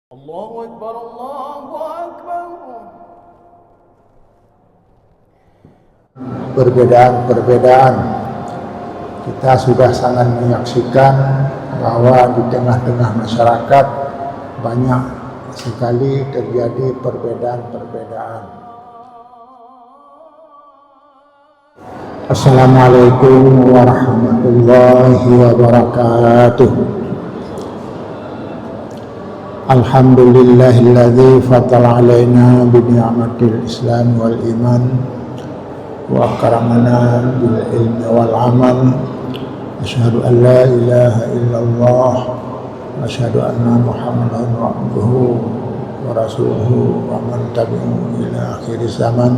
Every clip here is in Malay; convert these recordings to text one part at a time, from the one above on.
Allahu Akbar, Allahu Akbar. Perbedaan-perbedaan kita sudah sangat menyaksikan bahwa di tengah-tengah masyarakat banyak sekali terjadi perbedaan-perbedaan. Assalamualaikum warahmatullahi wabarakatuh. Alhamdulillahilladzi fatala alaina bi ni'matil Islam wal iman wa akramana bil ilmi wal amal. Asyhadu an la ilaha illallah wa asyhadu anna Muhammadan abduhu wa rasuluhu wa man tabi'ahu ila akhir zaman.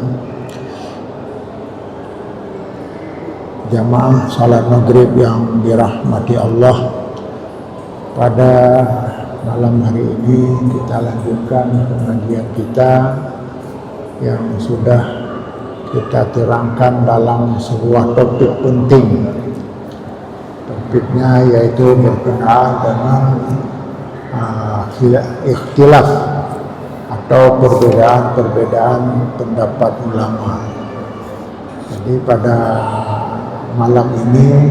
Jamaah salat maghrib yang dirahmati Allah, pada malam hari ini kita lanjutkan pengajian kita yang sudah kita terangkan dalam sebuah topik penting. Topiknya yaitu berkenaan dengan ikhtilaf atau perbedaan-perbedaan pendapat ulama. Jadi pada malam ini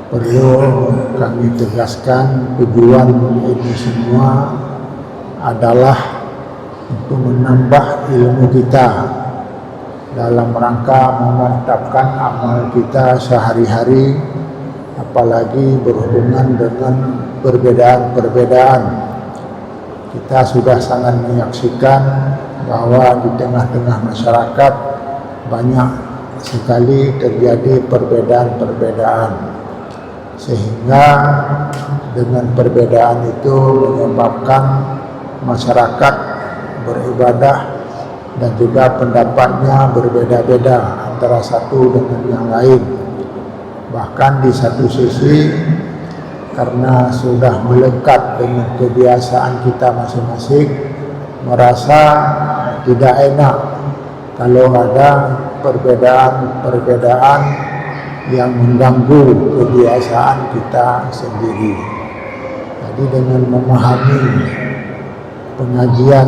perlu kami tegaskan, tujuan ini semua adalah untuk menambah ilmu kita dalam rangka memantapkan amal kita sehari-hari, apalagi berhubungan dengan perbedaan-perbedaan. Kita sudah sangat menyaksikan bahwa di tengah-tengah masyarakat banyak sekali terjadi perbedaan-perbedaan, sehingga dengan perbedaan itu menyebabkan masyarakat beribadah dan juga pendapatnya berbeda-beda antara satu dengan yang lain. Bahkan di satu sisi, karena sudah melekat dengan kebiasaan kita masing-masing, merasa tidak enak kalau ada perbedaan-perbedaan yang mengganggu kebiasaan kita sendiri. Jadi dengan memahami pengajian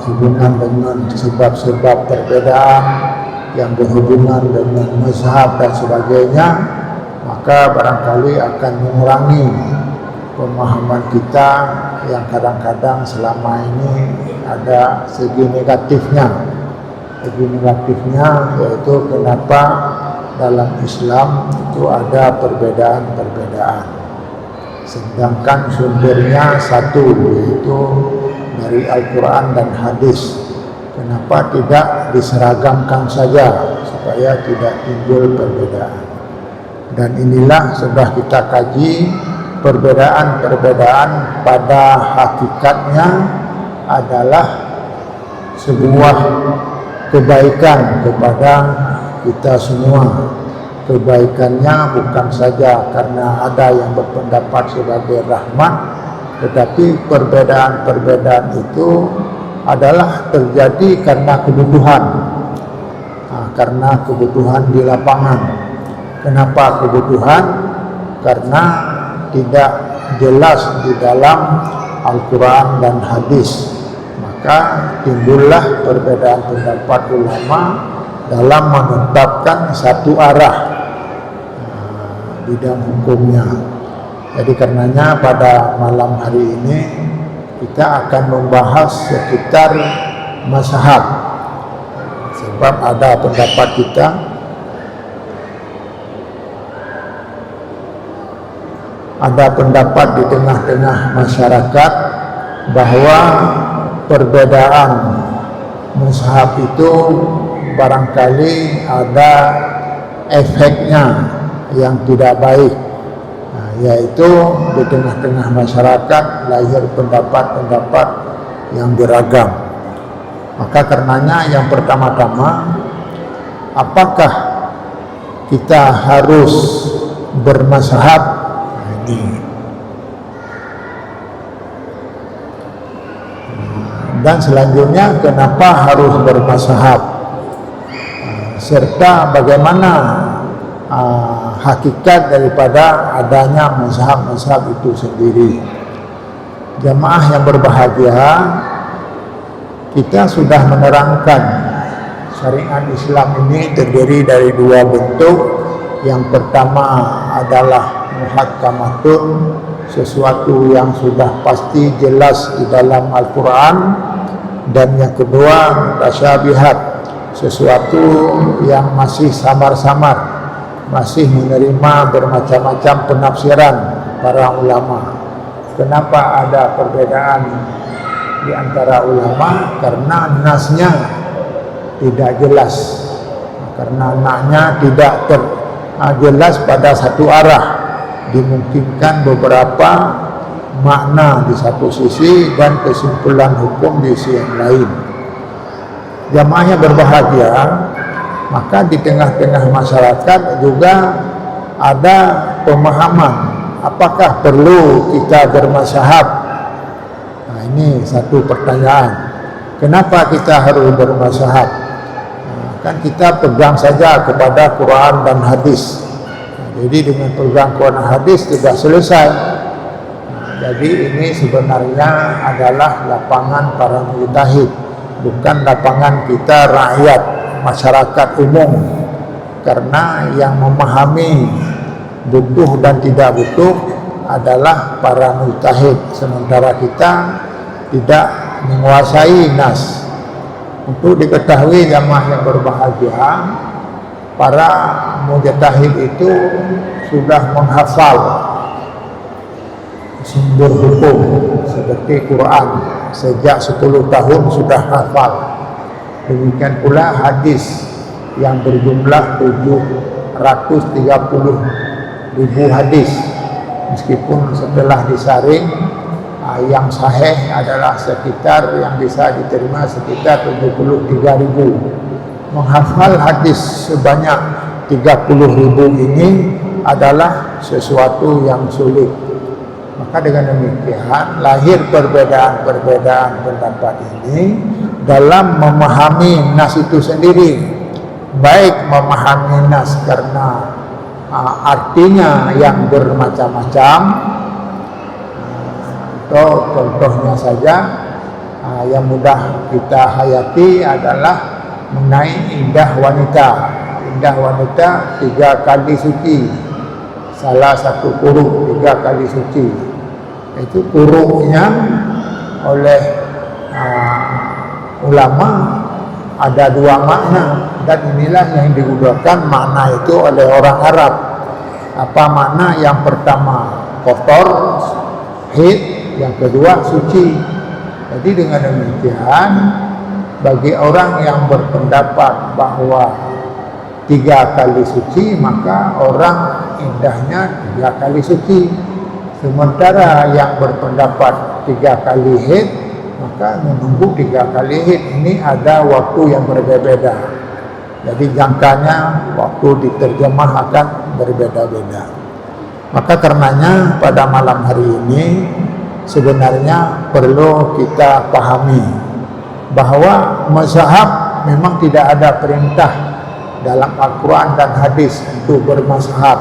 hubungan dengan sebab-sebab perbedaan yang berhubungan dengan mazhab dan sebagainya, maka barangkali akan mengurangi pemahaman kita yang kadang-kadang selama ini ada segi negatifnya. Segi negatifnya yaitu kenapa dalam Islam itu ada perbedaan-perbedaan, sedangkan sumbernya satu, yaitu dari Al-Quran dan hadis. Kenapa tidak diseragamkan saja supaya tidak timbul perbedaan? Dan inilah sudah kita kaji, perbedaan-perbedaan pada hakikatnya adalah sebuah kebaikan kepada kita semua. Kebaikannya bukan saja karena ada yang berpendapat sebagai rahmat, tetapi perbedaan-perbedaan itu adalah terjadi karena kebutuhan. Karena kebutuhan di lapangan. Kenapa kebutuhan? Karena tidak jelas di dalam Al-Quran dan hadis, maka timbullah perbedaan pendapat ulama dalam menetapkan satu arah bidang hukumnya. Jadi karenanya pada malam hari ini kita akan membahas sekitar mazhab, sebab ada pendapat kita di tengah-tengah masyarakat bahwa perbedaan mazhab itu barangkali ada efeknya yang tidak baik, yaitu di tengah-tengah masyarakat lahir pendapat-pendapat yang beragam. Maka karenanya yang pertama-tama, apakah kita harus bermazhab? Dan selanjutnya, kenapa harus bermazhab, serta bagaimana hakikat daripada adanya mazhab-mazhab itu sendiri. Jamaah yang berbahagia, kita sudah menerangkan syariat Islam ini terdiri dari dua bentuk. Yang pertama adalah muhakkamatun, sesuatu yang sudah pasti jelas di dalam Al-Quran, dan yang kedua mutasyabihat, sesuatu yang masih samar-samar, masih menerima bermacam-macam penafsiran para ulama. Kenapa ada perbedaan di antara ulama? Karena nasnya tidak jelas, karena naknya tidak jelas pada satu arah, dimungkinkan beberapa makna di satu sisi dan kesimpulan hukum di sisi yang lain. Jamaahnya berbahagia, maka di tengah-tengah masyarakat juga ada pemahaman apakah perlu kita bermazhab. Nah, ini satu pertanyaan. Kenapa kita harus bermazhab? Kan kita pegang saja kepada Quran dan hadis. Jadi dengan pegang Quran dan hadis tidak selesai. Jadi ini sebenarnya adalah lapangan para mujtahid, bukan lapangan kita rakyat, masyarakat umum. Karena yang memahami butuh dan tidak butuh adalah para mujtahid, sementara kita tidak menguasai nas. Untuk diketahui jamaah yang berbahagia, para mujtahid itu sudah menghafal sumber hukum seperti Quran sejak 10 tahun sudah hafal. Demikian pula hadis yang berjumlah 730.000 hadis, meskipun setelah disaring yang sahih adalah sekitar, yang bisa diterima sekitar 73.000. Menghafal hadis sebanyak 30.000 ini adalah sesuatu yang sulit. Maka dengan demikian lahir perbedaan-perbedaan pendapat ini dalam memahami nas itu sendiri. Baik memahami nas karena artinya yang bermacam-macam, atau contohnya saja yang mudah kita hayati adalah mengenai indah wanita. Indah wanita 3 kali suci, salah satu kuruk 3 kali suci. Itu kuruknya oleh ulama ada 2 makna, dan inilah yang digunakan makna itu oleh orang Arab. Apa makna? Yang pertama kotor, haid, yang kedua suci. Jadi dengan demikian bagi orang yang berpendapat bahwa 3 kali suci, maka orang indahnya 3 kali suci. Sementara yang berpendapat 3 kali haid, maka menunggu 3 kali haid ini ada waktu yang berbeda-beda. Jadi jangkanya waktu diterjemah akan berbeda-beda. Maka karenanya pada malam hari ini sebenarnya perlu kita pahami bahwa mazhab memang tidak ada perintah dalam Al-Quran dan hadis untuk bermazhab.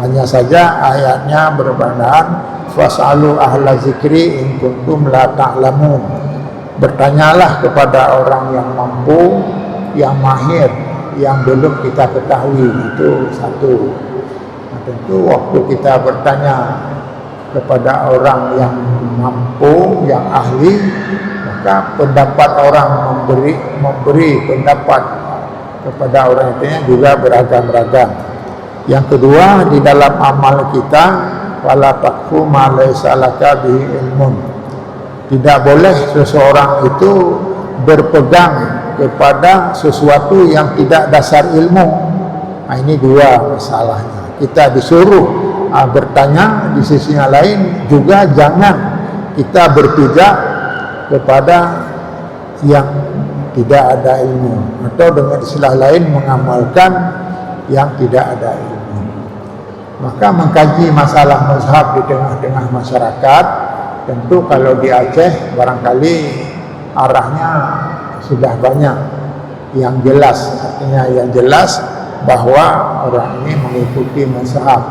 Hanya saja ayatnya berbandaan fas'alu ahla zikri in kuntum la ta'lamun. Bertanyalah kepada orang yang mampu, yang mahir, yang belum kita ketahui. Itu satu. Nah, tentu waktu kita bertanya kepada orang yang mampu, yang ahli, maka pendapat orang memberi pendapat kepada orang itu juga beragam-ragam. Yang kedua, di dalam amal kita wala taqfu ma laysa laka bihi ilmun. Tidak boleh seseorang itu berpegang kepada sesuatu yang tidak dasar ilmu. Nah, ini 2 masalahnya. Kita disuruh bertanya, di sisi yang lain juga jangan kita berpijak kepada yang tidak ada ilmu, atau dengan istilah lain mengamalkan yang tidak ada ilmu. Maka mengkaji masalah mazhab di tengah-tengah masyarakat, tentu kalau di Aceh barangkali arahnya sudah banyak yang jelas. Artinya yang jelas bahwa orang ini mengikuti mazhab.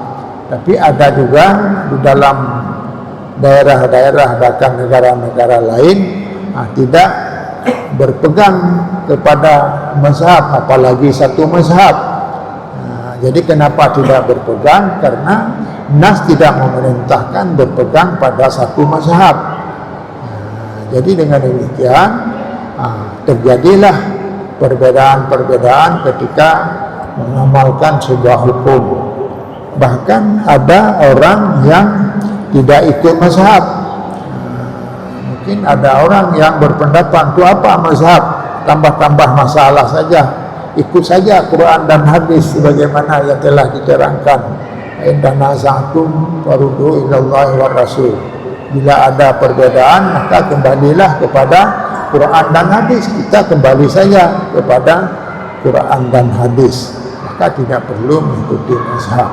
Tapi ada juga di dalam daerah-daerah bahkan negara-negara lain tidak berpegang kepada mazhab, apalagi satu mazhab. Jadi kenapa tidak berpegang? Karena nas tidak memerintahkan berpegang pada satu mazhab. Jadi dengan demikian terjadilah perbedaan-perbedaan ketika mengamalkan sebuah hukum. Bahkan ada orang yang tidak ikut mazhab. Mungkin ada orang yang berpendapat, itu apa mazhab? Tambah-tambah masalah saja. Ikut saja Quran dan hadis sebagaimana yang telah diterangkan. In tanaza'tum faruddu ilallahi war rasul. Bila ada perbedaan, maka kembalilah kepada Quran dan hadis. Kita kembali saja kepada Quran dan hadis. Maka tidak perlu mengikuti mazhab.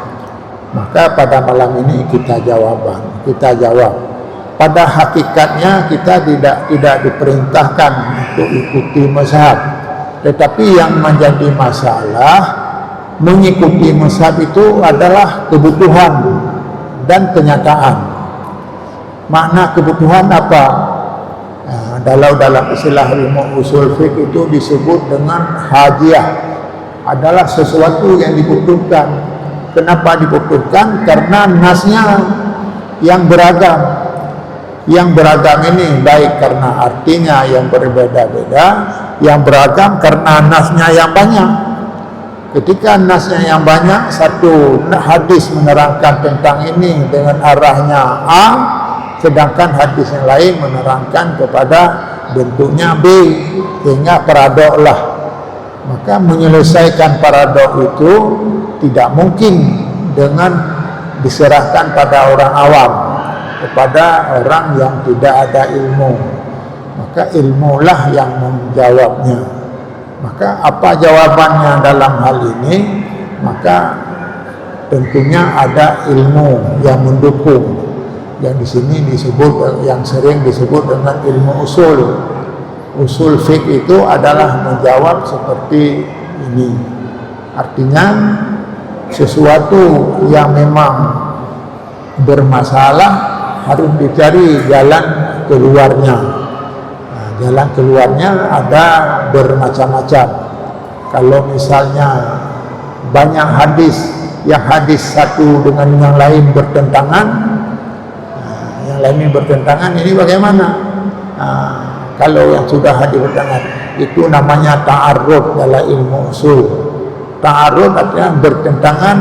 Maka pada malam ini kita jawab. Pada hakikatnya kita tidak diperintahkan untuk ikuti mazhab. Tetapi yang menjadi masalah, mengikuti mazhab itu adalah kebutuhan dan kenyataan. Makna kebutuhan apa? Dalam istilah ilmu usul fiqh itu disebut dengan hajiyah. Adalah sesuatu yang dibutuhkan. Kenapa dibutuhkan? Karena nasnya yang beragam. Yang beragam ini baik karena artinya yang berbeda-beda, yang beragam karena nasnya yang banyak. Ketika nasnya yang banyak, satu hadis menerangkan tentang ini dengan arahnya A, sedangkan hadis yang lain menerangkan kepada bentuknya B, sehingga paradok lah. Maka menyelesaikan paradok itu tidak mungkin dengan diserahkan pada orang awam, kepada orang yang tidak ada ilmu. Maka ilmulah yang menjawabnya. Maka apa jawabannya dalam hal ini? Maka tentunya ada ilmu yang mendukung. Yang di sini disebut, yang sering disebut dengan ilmu usul. Usul fiqh itu adalah menjawab seperti ini. Artinya sesuatu yang memang bermasalah harus dicari jalan keluarnya. Jalan keluarnya ada bermacam-macam. Kalau misalnya banyak hadis, yang hadis satu dengan yang lain bertentangan, ini bagaimana? Kalau yang sudah hadis bertentangan, itu namanya ta'arud dalam ilmu usul. Ta'arud artinya bertentangan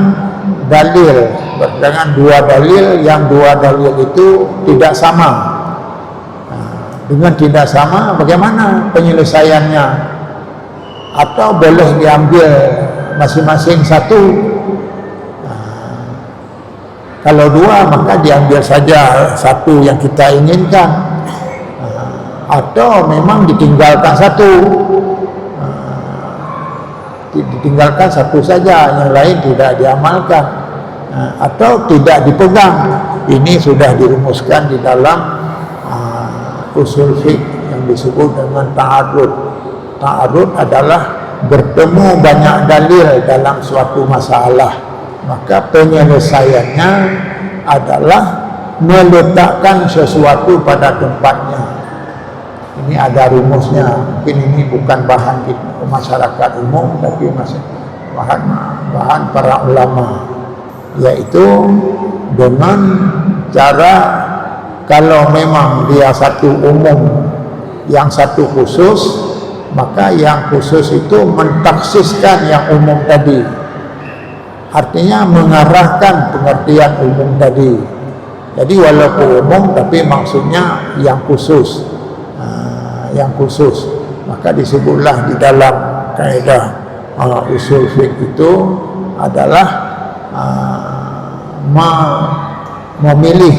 dalil, bertentangan dua dalil, yang dua dalil itu tidak sama. Dengan tidak sama, bagaimana penyelesaiannya? Atau boleh diambil masing-masing satu? Kalau dua, maka diambil saja satu yang kita inginkan. Atau memang ditinggalkan satu. Ditinggalkan satu saja, yang lain tidak diamalkan. Atau tidak dipegang. Ini sudah dirumuskan di dalam usul fiqh yang disebut dengan ta'arud. Ta'arud adalah bertemu banyak dalil dalam suatu masalah, maka penyelesaiannya adalah meletakkan sesuatu pada tempatnya. Ini ada rumusnya. Mungkin ini bukan bahan masyarakat umum, tapi masih bahan para ulama, yaitu dengan cara, kalau memang dia satu umum, yang satu khusus, maka yang khusus itu mentaksiskan yang umum tadi. Artinya mengarahkan pengertian umum tadi. Jadi walaupun umum, tapi maksudnya yang khusus. Yang khusus. Maka disebutlah di dalam kaidah usul fiqh itu adalah memilih,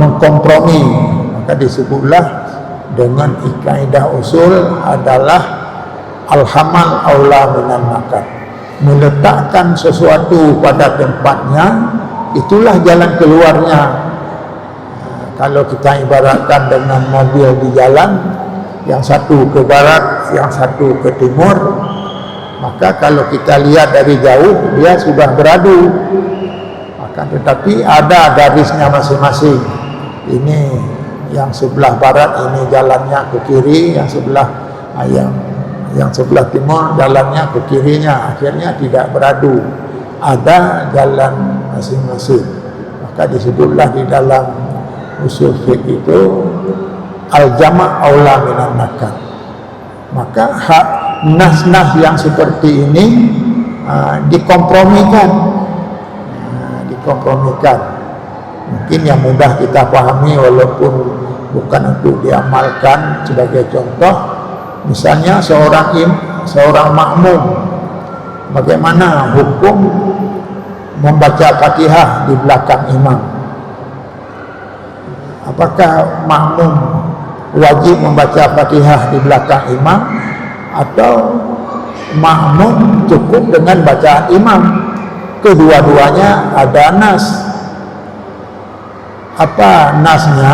mengkompromi. Maka disebutlah dengan kaidah usul adalah al-hamal aula minan nakal. Meletakkan sesuatu pada tempatnya, itulah jalan keluarnya. Kalau kita ibaratkan dengan mobil di jalan, yang satu ke barat, yang satu ke timur, maka kalau kita lihat dari jauh, dia sudah beradu. Akan tetapi ada garisnya masing-masing. Ini yang sebelah barat ini jalannya ke kiri, yang sebelah timur jalannya ke kirinya. Akhirnya tidak beradu. Ada jalan masing-masing. Maka disebutlah di dalam usul fiqh itu al-jama' aula minan nakal. Maka hak nas-nas yang seperti ini dikompromikan. Mungkin yang mudah kita pahami walaupun bukan untuk diamalkan sebagai contoh, misalnya seorang makmum, bagaimana hukum membaca Fatihah di belakang imam? Apakah makmum wajib membaca Fatihah di belakang imam atau makmum cukup dengan bacaan imam? Kedua-duanya ada nas. Apa nasnya?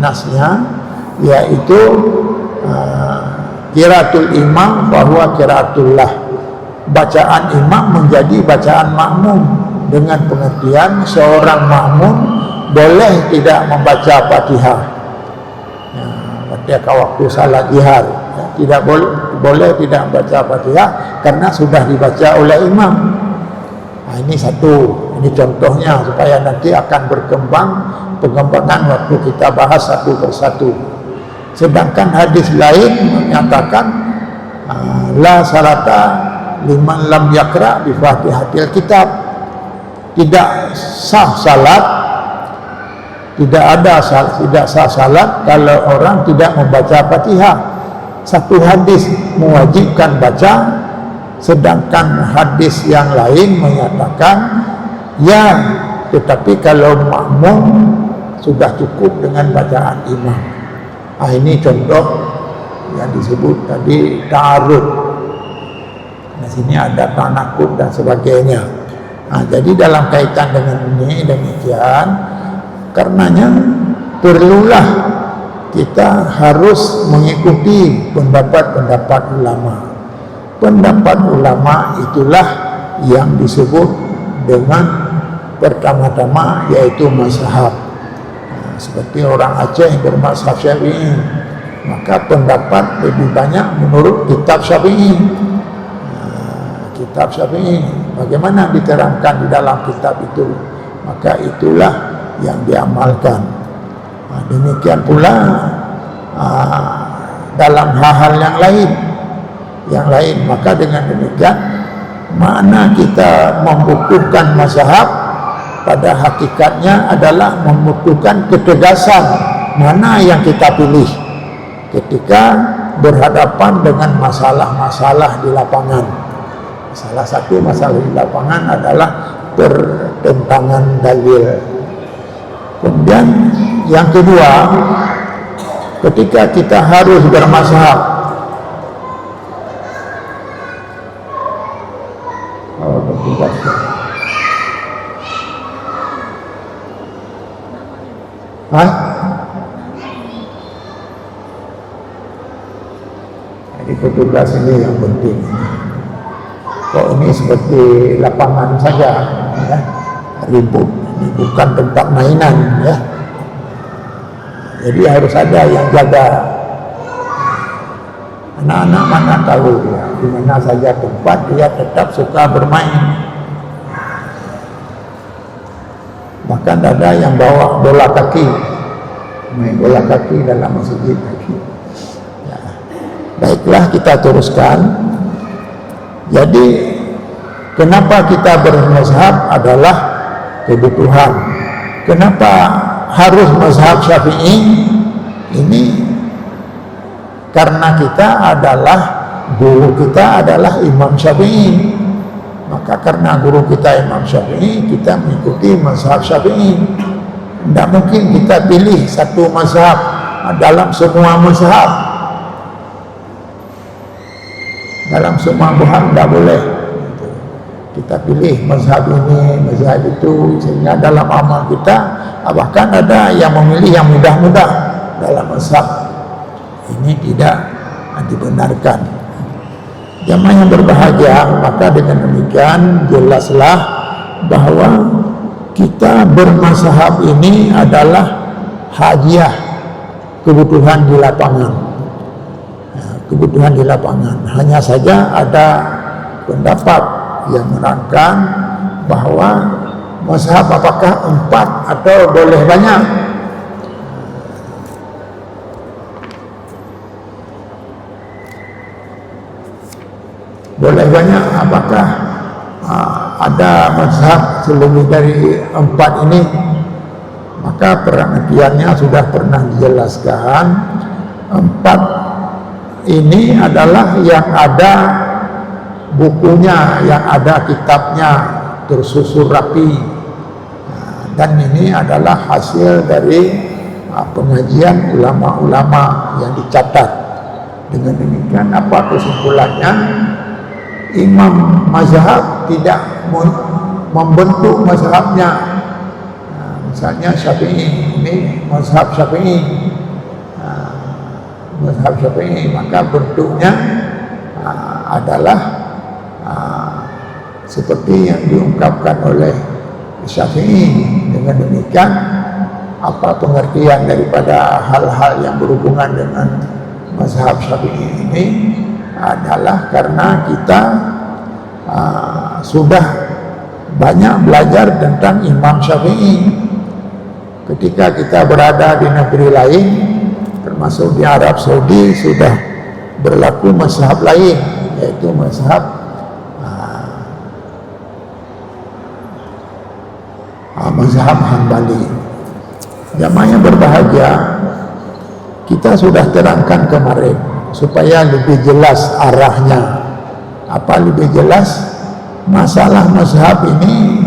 Nasnya yaitu qiraatul imam bahwa qiraatullah. Bacaan imam menjadi bacaan makmum, dengan pengertian seorang makmum boleh tidak membaca Fatihah. Ketika waktu salat jihar, tidak boleh tidak membaca Fatihah karena sudah dibaca oleh imam. Ini satu, ini contohnya supaya nanti akan berkembang pengembangan waktu kita bahas satu persatu. Sedangkan hadis lain menyatakan la salata liman lam yaqra bi Fatihatil kitab. Tidak sah salat, tidak sah salat kalau orang tidak membaca Fatihah. Satu hadis mewajibkan baca, sedangkan hadis yang lain menyatakan ya, tetapi kalau makmum sudah cukup dengan bacaan imam. Ini contoh yang disebut tadi ta'arud. Di sini ada tanakut dan sebagainya. Jadi dalam kaitan dengan ini demikian, karenanya perlulah kita harus mengikuti pendapat-pendapat ulama. Pendapat ulama itulah yang disebut dengan pertama-tama yaitu mazhab. Seperti orang Aceh bermazhab Syafi'i, maka pendapat lebih banyak menurut kitab Syafi'i. Kitab Syafi'i, bagaimana diterangkan di dalam kitab itu, maka itulah yang diamalkan. Demikian pula dalam hal-hal yang lain, maka dengan demikian makna kita membukukan mazhab pada hakikatnya adalah membutuhkan ketegasan mana yang kita pilih ketika berhadapan dengan masalah-masalah di lapangan. Salah satu masalah di lapangan adalah pertentangan dalil. Kemudian yang kedua, ketika kita harus bermazhab, jadi petugas ini yang penting. Kok ini seperti lapangan saja, ya, ribut. Ini bukan tempat mainan, ya. Jadi harus ada yang jaga. Anak-anak mana tahu dia, di mana saja tempat dia tetap suka bermain. Bahkan ada yang bawa bola kaki, main bola kaki dalam masjid. Ya. Baiklah, kita teruskan. Jadi kenapa kita bermazhab adalah kebutuhan. Kenapa harus mazhab Syafi'i? Ini karena guru kita adalah Imam Syafi'i. Maka karena guru kita Imam Syafi'i, kita mengikuti mazhab Syafi'i. Tidak mungkin kita pilih satu mazhab dalam semua mazhab. Dalam semua mazhab tidak boleh. Kita pilih mazhab ini, mazhab itu, sehingga dalam amal kita bahkan ada yang memilih yang mudah-mudah dalam mazhab. Ini tidak dibenarkan. Jamaah yang berbahagia, maka dengan demikian jelaslah bahwa kita bermazhab ini adalah hajiyah, kebutuhan di lapangan. Kebutuhan di lapangan. Hanya saja ada pendapat yang menerangkan bahwa mazhab apakah 4 atau boleh banyak. Boleh banyak, apakah ada mazhab selebih dari 4 ini? Maka pengertiannya sudah pernah dijelaskan. 4 ini adalah yang ada bukunya, yang ada kitabnya tersusun rapi, dan ini adalah hasil dari pengajian ulama-ulama yang dicatat. Dengan demikian apa kesimpulannya? Imam mazhab tidak membentuk mazhabnya. Misalnya Syafi'i, ini mazhab Syafi'i, mazhab Syafi'i, maka bentuknya adalah seperti yang diungkapkan oleh Syafi'i. Dengan demikian apa pengertian daripada hal-hal yang berhubungan dengan mazhab Syafi'i ini adalah karena kita sudah banyak belajar tentang Imam Syafi'i. Ketika kita berada di negeri lain, termasuk di Arab Saudi, sudah berlaku mazhab lain, yaitu mazhab Hambali. Jamaah yang berbahagia, kita sudah terangkan kemarin supaya lebih jelas arahnya. Apa lebih jelas? Masalah mazhab ini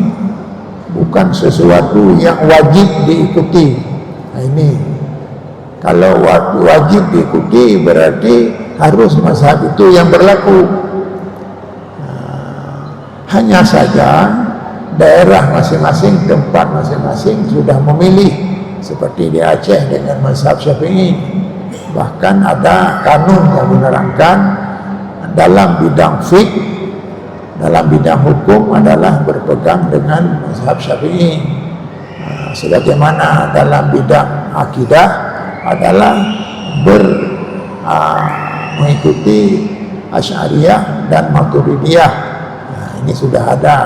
bukan sesuatu yang wajib diikuti. Nah, ini kalau wajib diikuti berarti harus mazhab itu yang berlaku. Hanya saja daerah masing-masing, tempat masing-masing sudah memilih, seperti di Aceh dengan mazhab Syafi'i. Bahkan ada kanun yang menerangkan dalam bidang fiqh, dalam bidang hukum adalah berpegang dengan mazhab Syafi'i. Sebagaimana dalam bidang akidah adalah mengikuti Asy'ariyah dan Maturidiyah. Ini sudah ada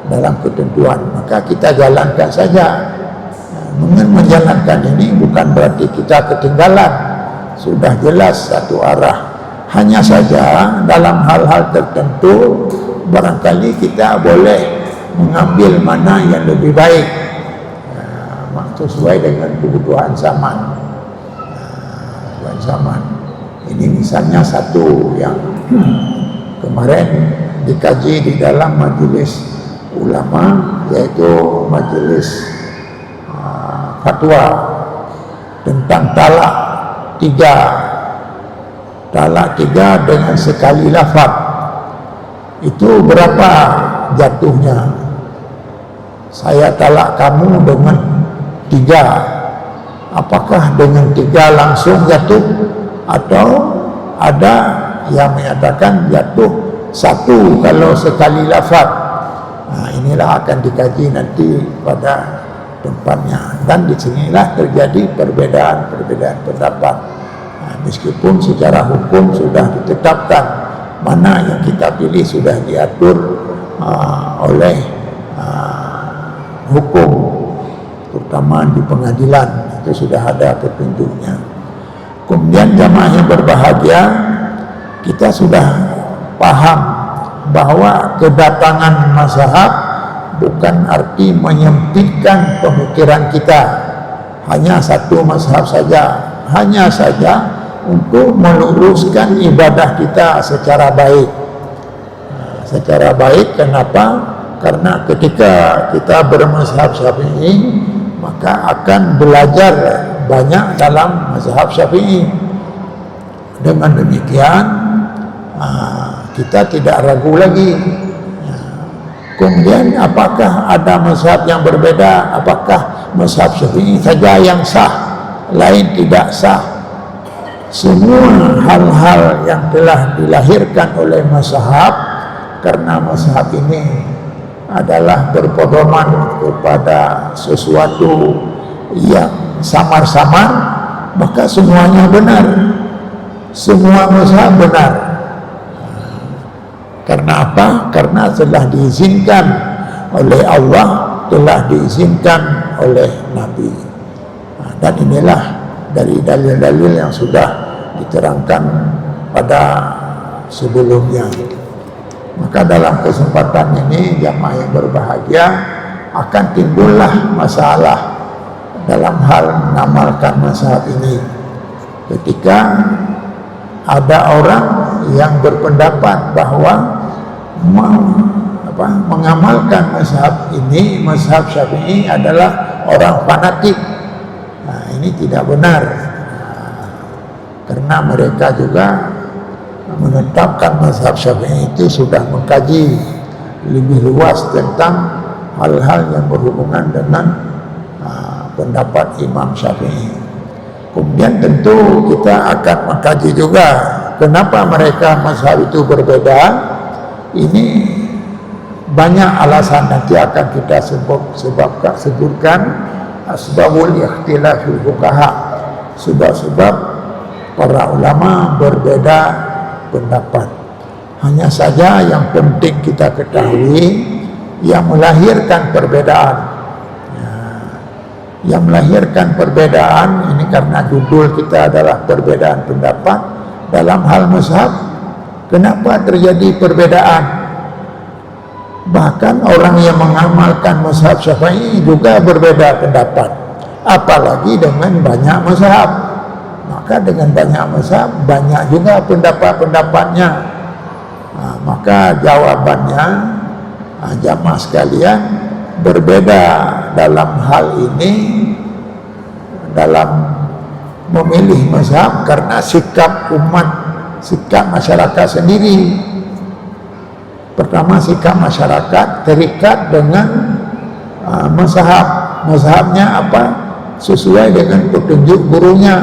dalam ketentuan, maka kita jalankan saja. Dengan menjalankan ini bukan berarti kita ketinggalan. Sudah jelas satu arah. Hanya saja dalam hal-hal tertentu barangkali kita boleh mengambil mana yang lebih baik, sesuai dengan kebutuhan zaman. Ini misalnya satu yang kemarin dikaji di dalam majelis ulama, yaitu majelis fatwa tentang talak 3 dengan sekali lafaz. Itu berapa jatuhnya? Saya talak kamu dengan 3. Apakah dengan 3 langsung jatuh, atau ada yang menyatakan jatuh 1 kalau sekali lafaz? Nah, inilah akan dikaji nanti pada tempatnya, dan di sinilah terjadi perbedaan pendapat. Meskipun secara hukum sudah ditetapkan mana yang kita pilih, sudah diatur oleh hukum, terutama di pengadilan itu sudah ada petunjuknya. Kemudian jamaah yang berbahagia, kita sudah paham bahwa kedatangan mazhab bukan arti menyempitkan pemikiran kita hanya satu mazhab saja, hanya saja untuk meluruskan ibadah kita secara baik. Secara baik, kenapa? Karena ketika kita bermazhab Syafi'i, maka akan belajar banyak dalam mazhab Syafi'i. Dengan demikian kita tidak ragu lagi. Kemudian apakah ada mazhab yang berbeda? Apakah mazhab Syafi'i saja yang sah, lain tidak sah? Semua hal-hal yang telah dilahirkan oleh mazhab, karena mazhab ini adalah berpedoman kepada sesuatu yang samar-samar, maka semuanya benar, semua mazhab benar. Karena apa? Karena telah diizinkan oleh Allah, telah diizinkan oleh Nabi. Dan inilah dari dalil-dalil yang sudah diterangkan pada sebelumnya. Maka dalam kesempatan ini jamaah yang berbahagia akan timbullah masalah dalam hal mengamalkan mazhab ini. Ketika ada orang yang berpendapat bahwa mengamalkan mazhab ini, mazhab Syafi'i adalah orang fanatik. Nah, ini tidak benar. Karena mereka juga menetapkan mazhab Syafi'i itu sudah mengkaji lebih luas tentang hal-hal yang berhubungan dengan pendapat Imam Syafi'i. Kemudian tentu kita akan mengkaji juga kenapa mereka mazhab itu berbeda. Ini banyak alasan, nanti akan kita sebutkan asbabul ikhtilafil fuqaha, sebab-sebab para ulama berbeda pendapat. Hanya saja yang penting kita ketahui yang melahirkan perbedaan, yang melahirkan perbedaan ini karena judul kita adalah perbedaan pendapat dalam hal mazhab. Kenapa terjadi perbedaan? Bahkan orang yang mengamalkan mazhab Syafi'i juga berbeda pendapat, apalagi dengan banyak mazhab. Maka dengan banyak mazhab banyak juga pendapat-pendapatnya. Maka jawabannya jamaah sekalian berbeda dalam hal ini, dalam memilih mazhab karena sikap umat, sikap masyarakat sendiri. Pertama, sikap masyarakat terikat dengan mazhab. Mazhabnya apa? Sesuai dengan petunjuk gurunya.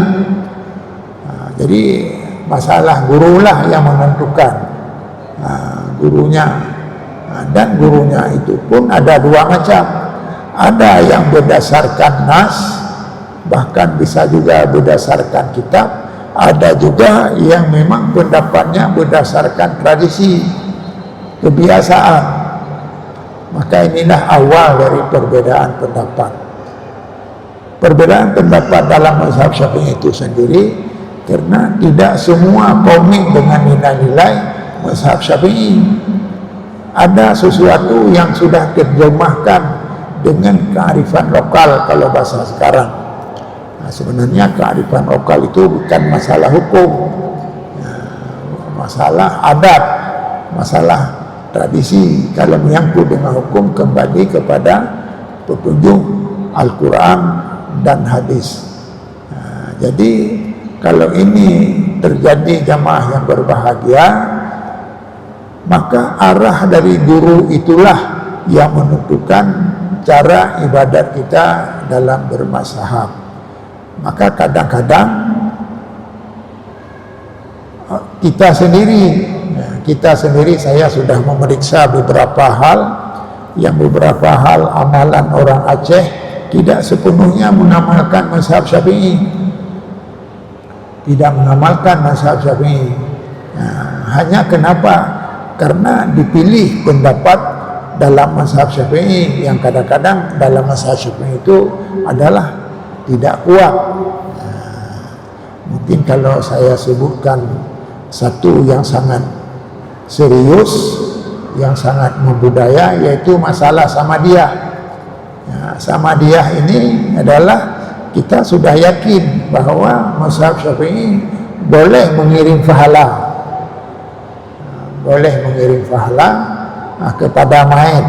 Jadi masalah gurulah yang menentukan, gurunya. Dan gurunya itu pun ada dua macam. Ada yang berdasarkan nas, bahkan bisa juga berdasarkan kitab. Ada juga yang memang pendapatnya berdasarkan tradisi, kebiasaan. Maka inilah awal dari perbedaan pendapat. Perbedaan pendapat dalam mazhab Syafi'i itu sendiri karena tidak semua komit dengan nilai-nilai mazhab Syafi'i. Ada sesuatu yang sudah terjemahkan dengan kearifan lokal kalau bahasa sekarang. Nah, sebenarnya kearifan lokal itu bukan masalah hukum, masalah adat, masalah tradisi. Kalau menyangkut dengan hukum kembali kepada petunjuk Al-Quran dan hadis. Jadi kalau ini terjadi jamaah yang berbahagia, maka arah dari guru itulah yang menentukan cara ibadat kita dalam bermazhab. Maka kadang-kadang kita sendiri saya sudah memeriksa beberapa hal, yang beberapa hal amalan orang Aceh tidak sepenuhnya mengamalkan mazhab Syafi'i, tidak mengamalkan mazhab Syafi'i. Hanya kenapa? Karena dipilih pendapat dalam mazhab Syafi'i yang kadang-kadang dalam mazhab Syafi'i itu adalah tidak kuat. Mungkin kalau saya sebutkan satu yang sangat serius, yang sangat membudaya, yaitu masalah Samadiyah. Samadiyah ini adalah kita sudah yakin bahwa mazhab Syafi'i boleh mengirim pahala, boleh mengirim pahala kepada mayit.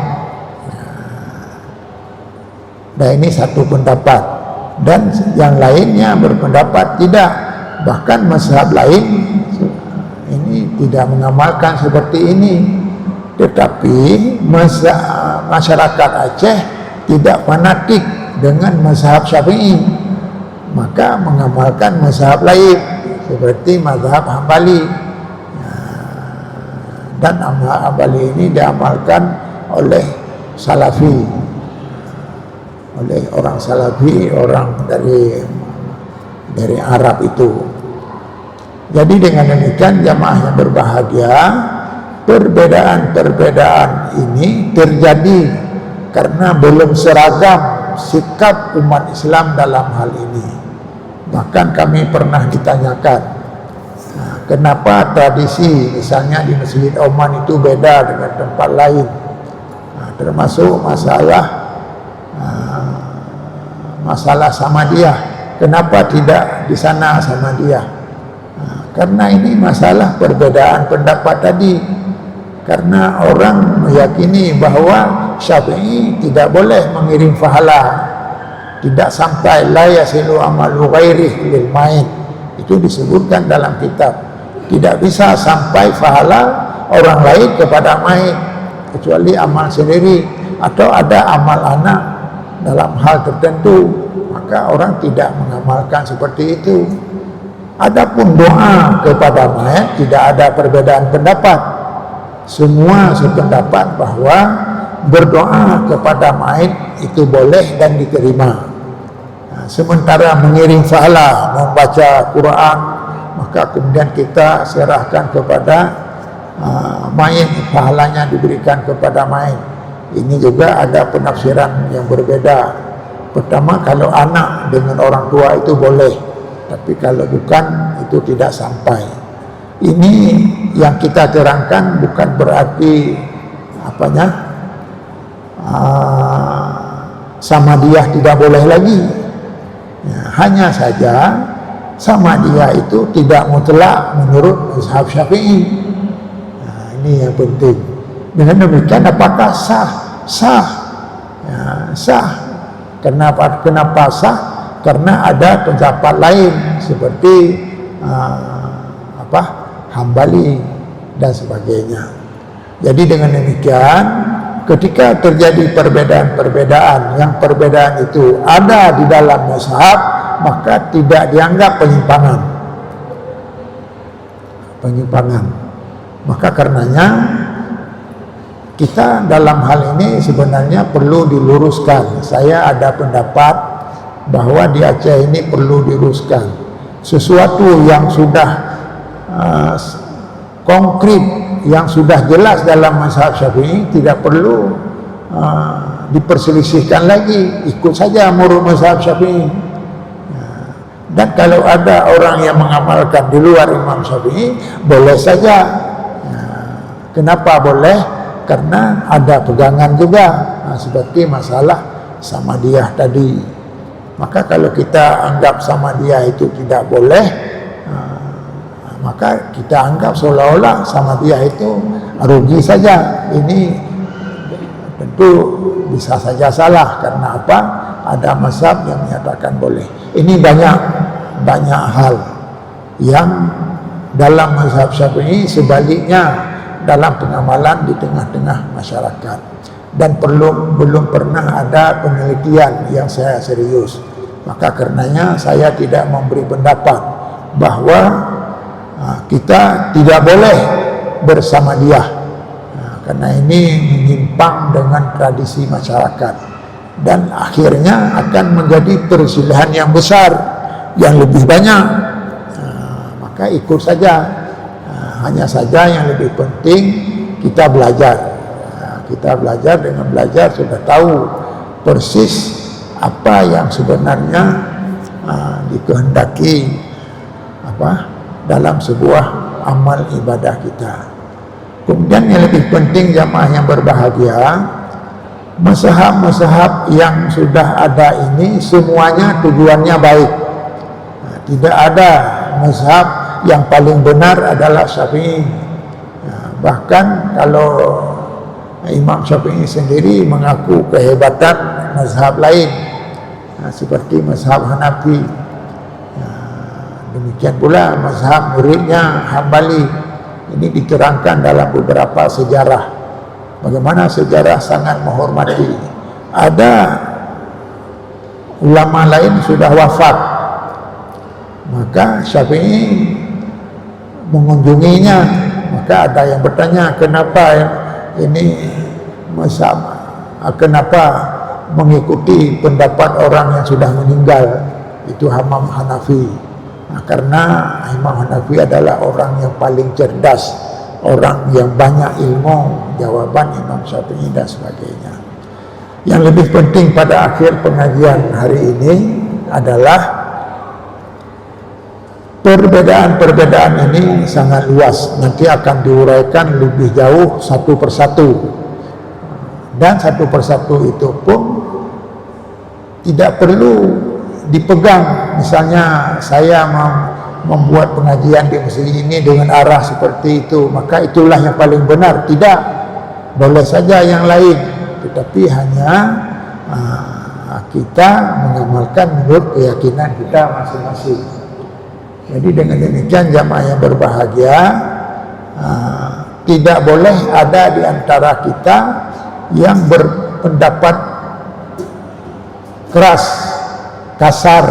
Dan ini satu pendapat, dan yang lainnya berpendapat tidak. Bahkan mazhab lain ini tidak mengamalkan seperti ini. Tetapi masyarakat Aceh tidak fanatik dengan mazhab Syafi'i, maka mengamalkan mazhab lain seperti mazhab Hambali. Dan Hambali ini diamalkan oleh Salafi, oleh orang Salafi, orang dari Arab itu. Jadi dengan demikian jamaah yang berbahagia, perbedaan-perbedaan ini terjadi karena belum seragam sikap umat Islam dalam hal ini. Bahkan kami pernah ditanyakan, kenapa tradisi misalnya di Masjid Oman itu beda dengan tempat lain, termasuk masalah Samadiyah. Kenapa tidak di sana Samadiyah? Karena ini masalah perbedaan pendapat tadi. Karena orang meyakini bahwa Syafi'i tidak boleh mengirim pahala, tidak sampai la yasilu amalu ghairih lil main. Itu disebutkan dalam kitab. Tidak bisa sampai pahala orang lain kepada main, kecuali amal sendiri atau ada amal anak dalam hal tertentu, maka orang tidak mengamalkan seperti itu. Adapun doa kepada mayat tidak ada perbedaan pendapat. Semua sependapat bahwa berdoa kepada mayat itu boleh dan diterima. Sementara mengirim pahala, membaca Quran, maka kemudian kita serahkan kepada mayat, pahalanya diberikan kepada mayat. Ini juga ada penafsiran yang berbeda. Pertama, kalau anak dengan orang tua itu boleh, tapi kalau bukan itu tidak sampai. Ini yang kita terangkan bukan berarti Samadiyah tidak boleh lagi. Ya, hanya saja Samadiyah itu tidak mutlak menurut mazhab Syafi'i. Nah, ini yang penting. Dengan demikian apakah sah? Sah. Ya, sah. Kenapa sah? Karena ada pendapat lain seperti Hambali dan sebagainya. Jadi dengan demikian, ketika terjadi perbedaan-perbedaan, yang perbedaan itu ada di dalam mazhab, maka tidak dianggap penyimpangan. Maka karenanya kita dalam hal ini sebenarnya perlu diluruskan. Saya ada pendapat bahwa di Aceh ini perlu diluruskan. Sesuatu yang sudah konkret, yang sudah jelas dalam mazhab Syafi'i tidak perlu diperselisihkan lagi, ikut saja menurut mazhab Syafi'i. Dan kalau ada orang yang mengamalkan di luar Imam Syafi'i, boleh saja. Kenapa boleh? Karena ada pegangan juga, seperti masalah Samadiyah tadi. Maka kalau kita anggap Samadiyah itu tidak boleh, maka kita anggap seolah-olah Samadiyah itu rugi saja. Ini tentu bisa saja salah. Karena apa? Ada mazhab yang menyatakan boleh. Ini banyak hal yang dalam mazhab Syafi'i sebaliknya dalam pengamalan di tengah-tengah masyarakat. Dan belum pernah ada penelitian yang saya serius. Maka karenanya saya tidak memberi pendapat bahwa kita tidak boleh bersamadiyah, karena ini menyimpang dengan tradisi masyarakat dan akhirnya akan menjadi perselisihan yang besar, yang lebih banyak. Maka ikut saja. Hanya saja yang lebih penting kita belajar. Kita belajar, dengan belajar sudah tahu persis apa yang sebenarnya dikehendaki dalam sebuah amal ibadah kita. Kemudian yang lebih penting jamaah yang berbahagia, mazhab-mazhab yang sudah ada ini semuanya tujuannya baik. Tidak ada mazhab yang paling benar adalah Syafi'i. Bahkan kalau Imam Syafi'i sendiri mengaku kehebatan mazhab lain, seperti mazhab Hanafi. Demikian pula mazhab muridnya Hambali. Ini diterangkan dalam beberapa sejarah, bagaimana sejarah sangat menghormati. Ada ulama lain sudah wafat, maka Syafi'i mengunjunginya. Maka ada yang bertanya, kenapa ini mazhab kenapa mengikuti pendapat orang yang sudah meninggal, itu Imam Hanafi. Karena Imam Hanafi adalah orang yang paling cerdas, orang yang banyak ilmu, jawaban Imam Syafi'i dan sebagainya. Yang lebih penting pada akhir pengajian hari ini adalah perbedaan-perbedaan ini sangat luas, nanti akan diuraikan lebih jauh satu persatu, dan satu persatu itu pun tidak perlu dipegang. Misalnya saya membuat pengajian di masjid ini dengan arah seperti itu, maka itulah yang paling benar. Tidak, boleh saja yang lain, tetapi hanya kita mengamalkan menurut keyakinan kita masing-masing. Jadi dengan demikian jamaah yang berbahagia, tidak boleh ada di antara kita yang berpendapat keras, kasar,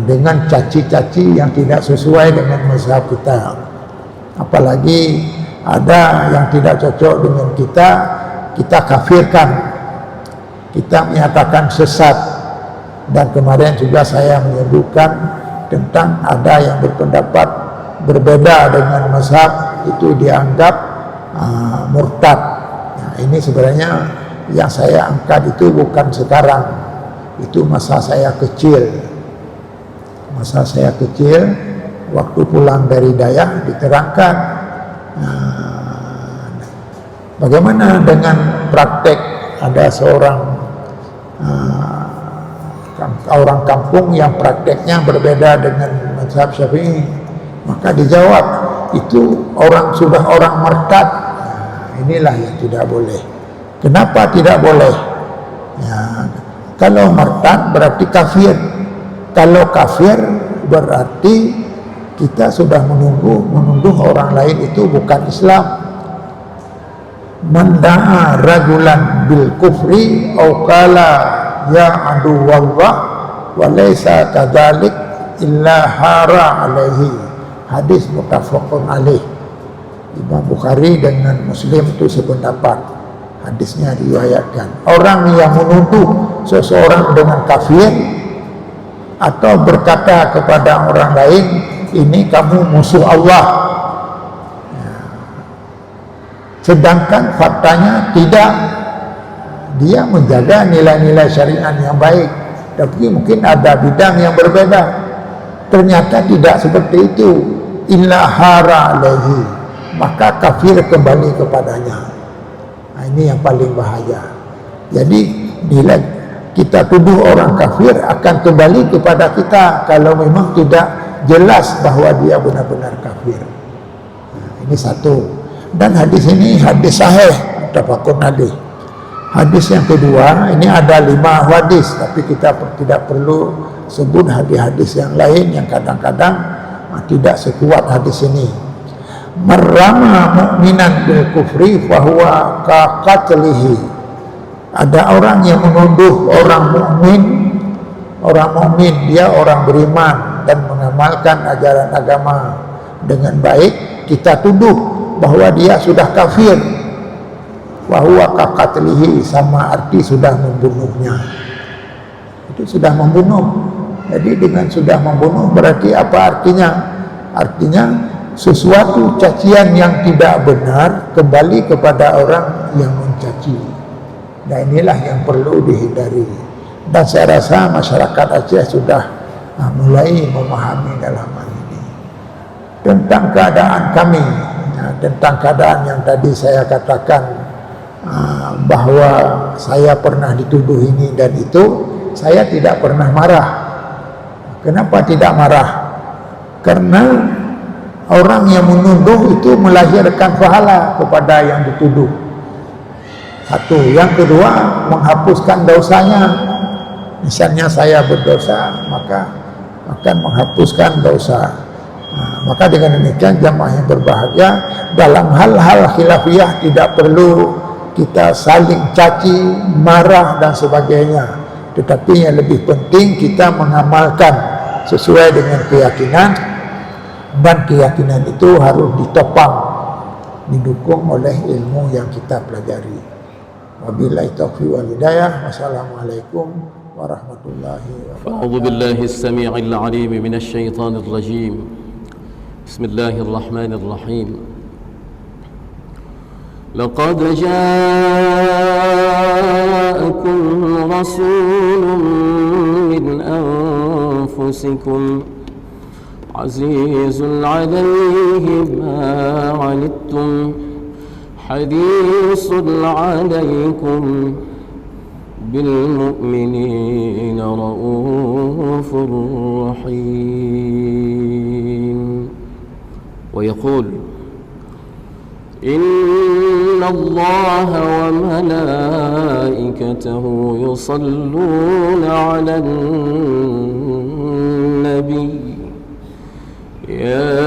dengan caci-caci yang tidak sesuai dengan mazhab kita. Apalagi ada yang tidak cocok dengan kita kafirkan, kita menyatakan sesat. Dan kemarin juga saya menyebutkan tentang ada yang berpendapat berbeda dengan mazhab, itu dianggap murtad. Nah, ini sebenarnya yang saya angkat itu bukan sekarang, itu masa saya kecil. Masa saya kecil, waktu pulang dari Dayah diterangkan bagaimana dengan praktek ada seorang orang kampung yang prakteknya berbeda dengan mazhab Syafi'i. Maka dijawab, itu sudah orang murtad. Inilah yang tidak boleh. Kenapa tidak boleh? Kalau murtad berarti kafir. Kalau kafir berarti kita sudah menuduh orang lain itu bukan Islam. Man da'a rajulan bil kufri au qala ya aduwallah wa laysa kadzalik illa hara alaihi. Hadis muttafaqun alaih. Imam Bukhari dengan Muslim itu sependapat. Hadisnya diriwayatkan. Orang yang menuduh seseorang dengan kafir atau berkata kepada orang lain, ini kamu musuh Allah, sedangkan faktanya tidak, dia menjaga nilai-nilai syariat yang baik, tapi mungkin ada bidang yang berbeda. Ternyata tidak seperti itu. Illa hara alaihi, maka kafir kembali kepadanya. Nah, ini yang paling bahaya. Jadi bila kita tuduh orang kafir, akan kembali kepada kita kalau memang tidak jelas bahwa dia benar-benar kafir. Nah, ini satu. Dan hadis ini hadis sahih, muttafaqun alaih. Hadis yang kedua, ini ada 5 hadis, tapi kita tidak perlu sebut hadis-hadis yang lain yang kadang-kadang tidak sekuat hadis ini. Marrama mu'minan bil kufri fahuwa ka qatlihi. Ada orang yang menuduh orang mukmin, dia orang beriman dan mengamalkan ajaran agama dengan baik, kita tuduh bahwa dia sudah kafir. Wa huwa ka qatlihi, sama arti sudah membunuhnya. Itu sudah membunuh. Jadi dengan sudah membunuh berarti apa artinya? Artinya sesuatu cacian yang tidak benar kembali kepada orang yang mencaci. Nah, inilah yang perlu dihindari. Dan saya rasa masyarakat Aceh sudah mulai memahami dalam hal ini. Tentang keadaan kami, tentang keadaan yang tadi saya katakan, bahwa saya pernah dituduh ini dan itu, saya tidak pernah marah. Kenapa tidak marah? Karena orang yang menuduh itu melahirkan pahala kepada yang dituduh. Satu. Yang kedua, menghapuskan dosanya. Misalnya saya berdosa, maka akan menghapuskan dosa. Maka dengan demikian jamaah yang berbahagia, dalam hal-hal khilafiyah tidak perlu kita saling caci, marah dan sebagainya. Tetapi yang lebih penting kita mengamalkan sesuai dengan keyakinan, dan keyakinan itu harus ditopang, didukung oleh ilmu yang kita pelajari. Wabillahi taufiq wal hidayah. Wassalamualaikum warahmatullahi wabarakatuh. أعوذ بالله السميع العليم من الشيطان الرجيم. بسم الله الرحمن الرحيم. لقد جاءكم رسول من أنفسكم عزيز عليه ما عنتم حريص عليكم بالمؤمنين رؤوف رحيم. ويقول إن الله وملائكته يصلون على النبي يا